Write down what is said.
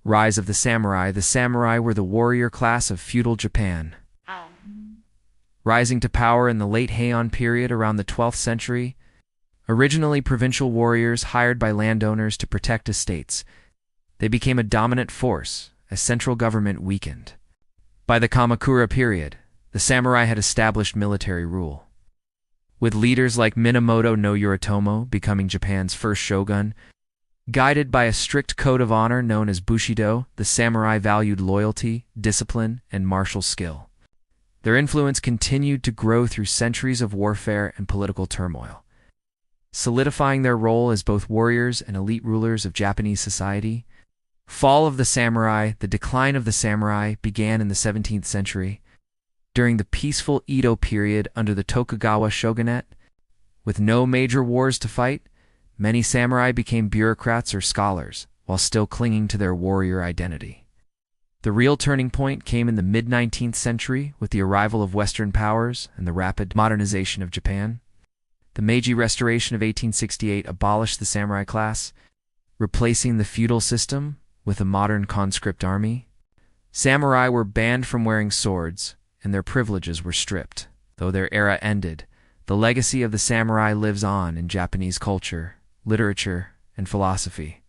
Rise of the samurai. The samurai were the warrior class of feudal Japan, rising to power in the late Heian period around the 12th century. Originally provincial warriors hired by landowners to protect estates, they became a dominant force as central government weakened. By the Kamakura period, the samurai had established military rule, with leaders like Minamoto no Yoritomo becoming Japan's first shogun. Guided by a strict code of honor known as bushidō, the samurai valued loyalty, discipline, and martial skill. Their influence continued to grow through centuries of warfare and political turmoil, solidifying their role as both warriors and elite rulers of Japanese society. Fall of the samurai. The decline of the samurai began in the 17th century, during the peaceful Edo period under the Tokugawa shogunate. With no major wars to fight, many samurai became bureaucrats or scholars, while still clinging to their warrior identity. The real turning point came in the mid-19th century with the arrival of Western powers and the rapid modernization of Japan. The Meiji Restoration of 1868 abolished the samurai class, replacing the feudal system with a modern conscript army. Samurai were banned from wearing swords, and their privileges were stripped. Though their era ended, the legacy of the samurai lives on in Japanese culture, literature, and philosophy.